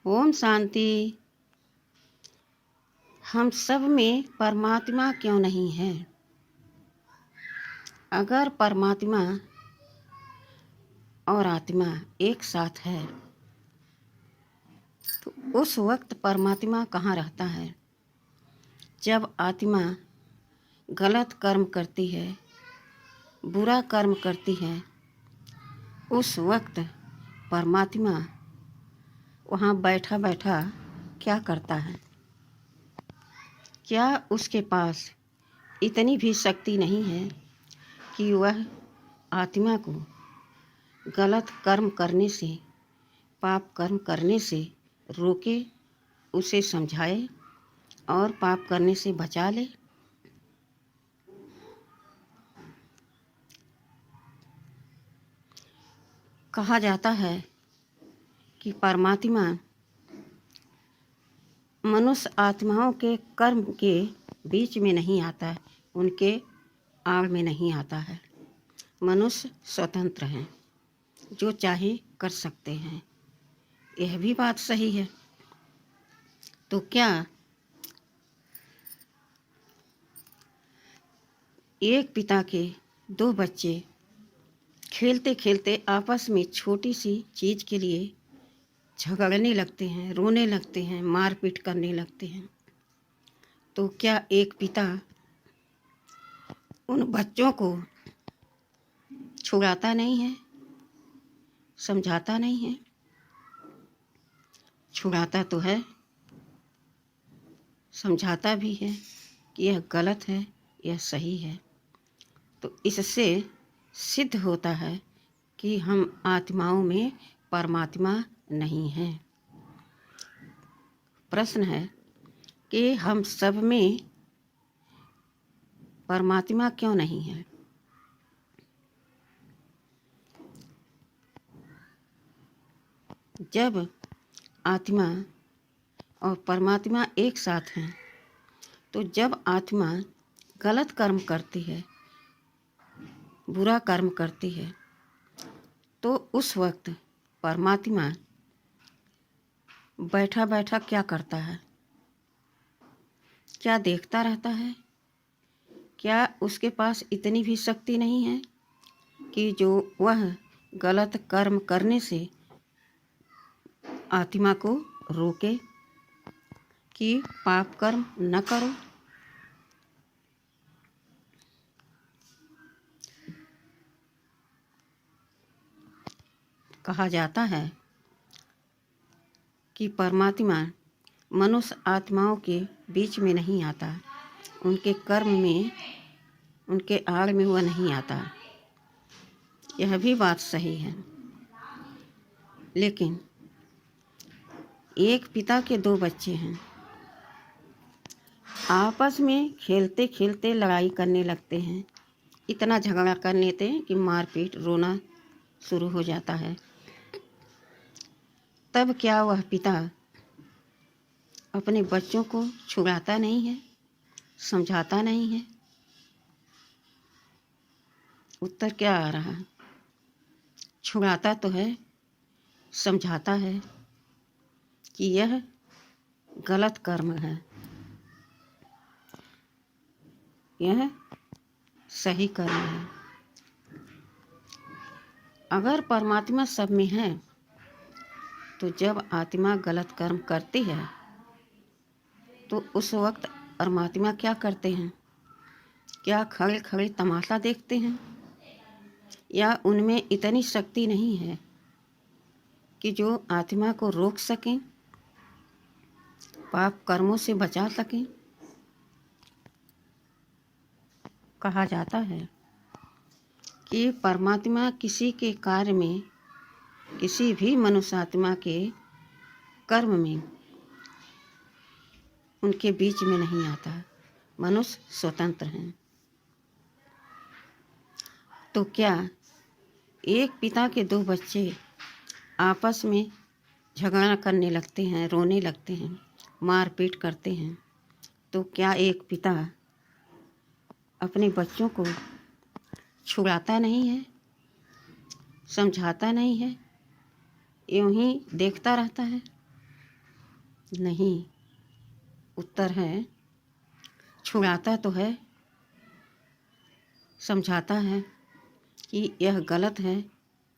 ओम शांति। हम सब में परमात्मा क्यों नहीं है? अगर परमात्मा और आत्मा एक साथ है तो उस वक्त परमात्मा कहाँ रहता है? जब आत्मा गलत कर्म करती है, बुरा कर्म करती है, उस वक्त परमात्मा वहाँ बैठा बैठा क्या करता है? क्या उसके पास इतनी भी शक्ति नहीं है कि वह आत्मा को गलत कर्म करने से, पाप कर्म करने से रोके, उसे समझाए और पाप करने से बचा ले? कहा जाता है कि परमात्मा मनुष्य आत्माओं के कर्म के बीच में नहीं आता, उनके आड़ में नहीं आता है। मनुष्य स्वतंत्र हैं, जो चाहे कर सकते हैं। यह भी बात सही है। तो क्या एक पिता के दो बच्चे खेलते खेलते आपस में छोटी सी चीज़ के लिए झगड़ने लगते हैं, रोने लगते हैं, मारपीट करने लगते हैं, तो क्या एक पिता उन बच्चों को छुड़ाता नहीं है, समझाता नहीं है? छुड़ाता तो है, समझाता भी है कि यह गलत है, यह सही है। तो इससे सिद्ध होता है कि हम आत्माओं में परमात्मा नहीं हैं। प्रश्न है कि हम सब में परमात्मा क्यों नहीं है? जब आत्मा और परमात्मा एक साथ हैं, तो जब आत्मा गलत कर्म करती है, बुरा कर्म करती है, तो उस वक्त परमात्मा बैठा बैठा क्या करता है? क्या देखता रहता है? क्या उसके पास इतनी भी शक्ति नहीं है कि जो वह गलत कर्म करने से आत्मा को रोके कि पाप कर्म न करो? कहा जाता है कि परमात्मा मनुष्य आत्माओं के बीच में नहीं आता, उनके कर्म में, उनके आड़ में वह नहीं आता। यह भी बात सही है। लेकिन एक पिता के दो बच्चे हैं, आपस में खेलते खेलते लड़ाई करने लगते हैं, इतना झगड़ा कर लेते हैं कि मारपीट, रोना शुरू हो जाता है। तब क्या वह पिता अपने बच्चों को छुड़ाता नहीं है, समझाता नहीं है? उत्तर क्या आ रहा है? छुड़ाता तो है, समझाता है कि यह गलत कर्म है, यह सही कर्म है। अगर परमात्मा सब में है, तो जब आत्मा गलत कर्म करती है तो उस वक्त परमात्मा क्या करते हैं? क्या खड़े खड़े तमाशा देखते हैं? या उनमें इतनी शक्ति नहीं है कि जो आत्मा को रोक सकें, पाप कर्मों से बचा सकें? कहा जाता है कि परमात्मा किसी के कार्य में, किसी भी मनुष्य आत्मा के कर्म में उनके बीच में नहीं आता। मनुष्य स्वतंत्र हैं। तो क्या एक पिता के दो बच्चे आपस में झगड़ा करने लगते हैं, रोने लगते हैं, मारपीट करते हैं, तो क्या एक पिता अपने बच्चों को छुड़ाता नहीं है, समझाता नहीं है, यूं ही देखता रहता है? नहीं, उत्तर है छुड़ाता तो है, समझाता है कि यह गलत है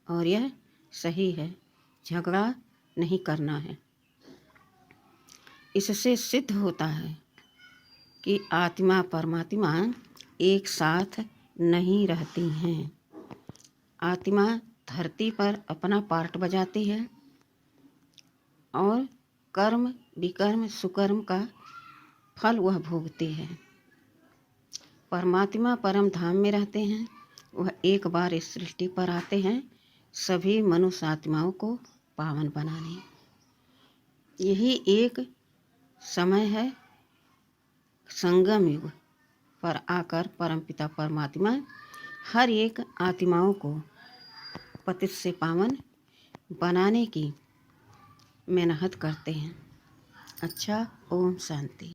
और यह सही है, झगड़ा नहीं करना है। इससे सिद्ध होता है कि आत्मा परमात्मा एक साथ नहीं रहती हैं। आत्मा धरती पर अपना पार्ट बजाती है और कर्म विकर्म सुकर्म का फल वह भोगती है। परमात्मा परम धाम में रहते हैं। वह एक बार इस सृष्टि पर आते हैं सभी मनुष्य आत्माओं को पावन बनाने। यही एक समय है संगम युग पर आकर परमपिता परमात्मा हर एक आत्माओं को पतित से पावन बनाने की मेहनत करते हैं। अच्छा, ओम शांति।